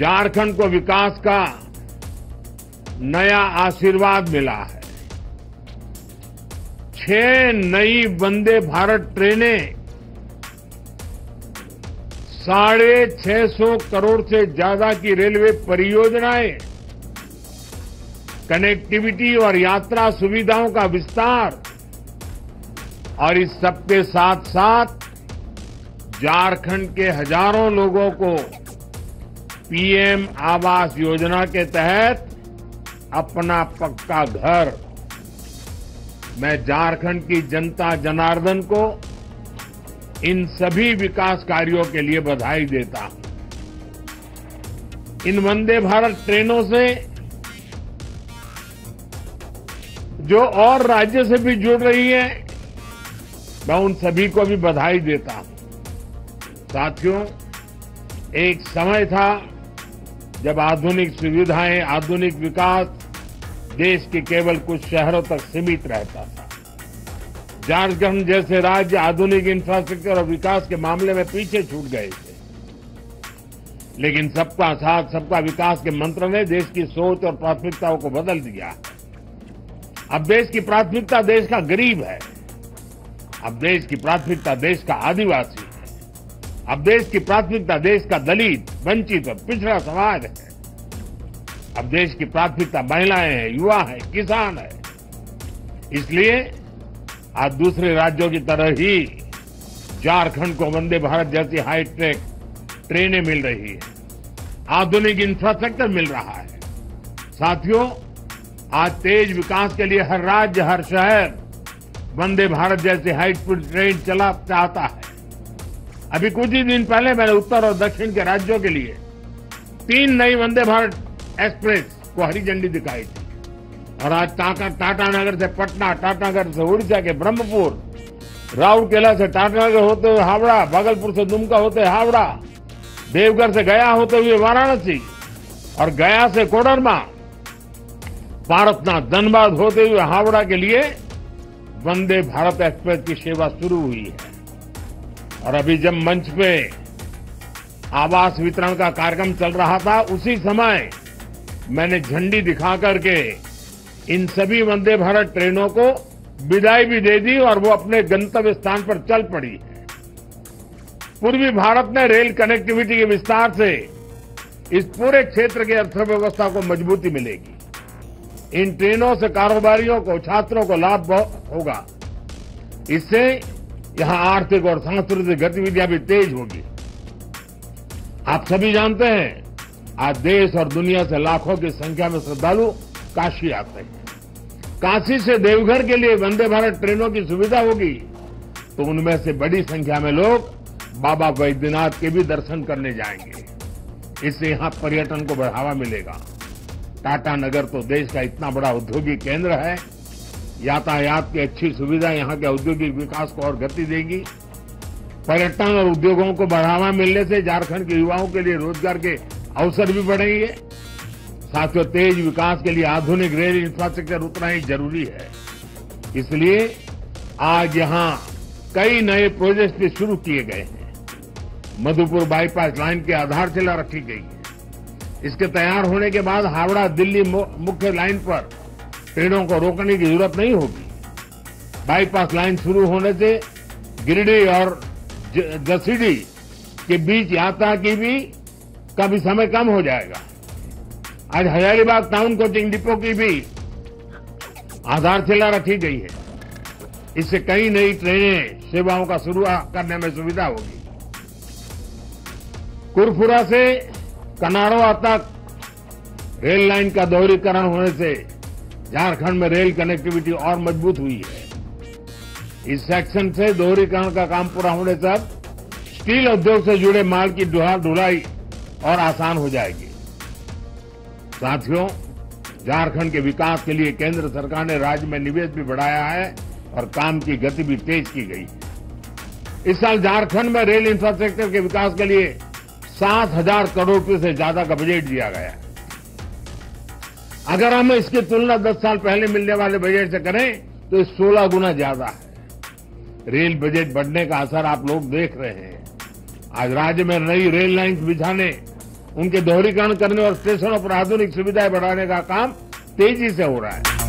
झारखंड को विकास का नया आशीर्वाद मिला है। 6 नई वंदे भारत ट्रेनें 650 करोड़ से ज्यादा की रेलवे परियोजनाएं, कनेक्टिविटी और यात्रा सुविधाओं का विस्तार और इस सबके साथ साथ झारखंड के हजारों लोगों को पीएम आवास योजना के तहत अपना पक्का घर। मैं झारखंड की जनता जनार्दन को इन सभी विकास कार्यों के लिए बधाई देता हूं। इन वंदे भारत ट्रेनों से जो और राज्य से भी जुड़ रही है, मैं उन सभी को भी बधाई देता हूं। साथियों, एक समय था जब आधुनिक सुविधाएं, आधुनिक विकास देश के केवल कुछ शहरों तक सीमित रहता था। झारखंड जैसे राज्य आधुनिक इंफ्रास्ट्रक्चर और विकास के मामले में पीछे छूट गए थे, लेकिन सबका साथ सबका विकास के मंत्र ने देश की सोच और प्राथमिकताओं को बदल दिया। अब देश की प्राथमिकता देश का गरीब है, अब देश की प्राथमिकता देश का आदिवासी है, अब देश की प्राथमिकता देश का दलित, वंचित और पिछड़ा समाज है, अब देश की प्राथमिकता महिलाएं हैं, युवा है, किसान है। इसलिए आज दूसरे राज्यों की तरह ही झारखंड को वंदे भारत जैसी हाईटेक ट्रेनें मिल रही है, आधुनिक इंफ्रास्ट्रक्चर मिल रहा है। साथियों, आज तेज विकास के लिए हर राज्य, हर शहर वंदे भारत जैसे हाई स्पीड ट्रेन चला चाहता है। अभी कुछ ही दिन पहले मैंने उत्तर और दक्षिण के राज्यों के लिए 3 नई वंदे भारत एक्सप्रेस को हरी झंडी दिखाई थी। और आज टाटानगर से पटना, टाटानगर से उड़ीसा के ब्रह्मपुर, राउरकेला से टाटानगर होते हुए हावड़ा, भागलपुर से दुमका होते हुए हावड़ा, देवघर से गया होते हुए वाराणसी और गया से कोडरमा, पारसनाथ, धनबाद होते हुए हावड़ा के लिए वंदे भारत एक्सप्रेस की सेवा शुरू हुई है। और अभी जब मंच पे आवास वितरण का कार्यक्रम चल रहा था, उसी समय मैंने झंडी दिखा करके इन सभी वंदे भारत ट्रेनों को विदाई भी दे दी और वो अपने गंतव्य स्थान पर चल पड़ी है। पूर्वी भारत में रेल कनेक्टिविटी के विस्तार से इस पूरे क्षेत्र की अर्थव्यवस्था को मजबूती मिलेगी। इन ट्रेनों से कारोबारियों को, छात्रों को लाभ होगा। इससे यहां आर्थिक और सांस्कृतिक गतिविधियां भी तेज होगी। आप सभी जानते हैं, आज देश और दुनिया से लाखों की संख्या में श्रद्धालु काशी आते हैं। काशी से देवघर के लिए वंदे भारत ट्रेनों की सुविधा होगी तो उनमें से बड़ी संख्या में लोग बाबा वैद्यनाथ के भी दर्शन करने जाएंगे। इससे यहां पर्यटन को बढ़ावा मिलेगा। टाटानगर तो देश का इतना बड़ा औद्योगिक केंद्र है, यातायात की अच्छी सुविधा यहां के औद्योगिक विकास को और गति देगी। पर्यटन और उद्योगों को बढ़ावा मिलने से झारखंड के युवाओं के लिए रोजगार के अवसर भी बढ़ेंगे। साथियों, तेज विकास के लिए आधुनिक रेल इंफ्रास्ट्रक्चर उतना ही जरूरी है। इसलिए आज यहां कई नए प्रोजेक्ट भी शुरू किए गए हैं। मधुपुर बाईपास लाइन की आधारशिला रखी गई है। इसके तैयार होने के बाद हावड़ा दिल्ली मुख्य लाइन पर ट्रेनों को रोकने की जरूरत नहीं होगी। बाईपास लाइन शुरू होने से गिरिडीह और जसीडीह के बीच यात्रा की भी काफी समय कम हो जाएगा। आज हजारीबाग टाउन कोचिंग डिपो की भी आधारशिला रखी गई है। इससे कई नई ट्रेनें सेवाओं का शुरू करने में सुविधा होगी। कुरफुरा से कनारोआ तक रेल लाइन का दोहरीकरण होने से झारखंड में रेल कनेक्टिविटी और मजबूत हुई है। इस सेक्शन से दोहरीकरण का काम पूरा होने से अब स्टील उद्योग से जुड़े माल की ढुलाई और आसान हो जाएगी। साथियों, झारखंड के विकास के लिए केंद्र सरकार ने राज्य में निवेश भी बढ़ाया है और काम की गति भी तेज की गई है। इस साल झारखंड में रेल इंफ्रास्ट्रक्चर के विकास के लिए 7,000 करोड़ रुपए से ज्यादा का बजट दिया गया है। अगर हम इसकी तुलना 10 साल पहले मिलने वाले बजट से करें तो ये 16 गुना ज्यादा है। रेल बजट बढ़ने का असर आप लोग देख रहे हैं। आज राज्य में नई रेल लाइन बिछाने उनके दोहरीकरण करने और स्टेशनों पर आधुनिक सुविधाएं बढ़ाने का काम तेजी से हो रहा है।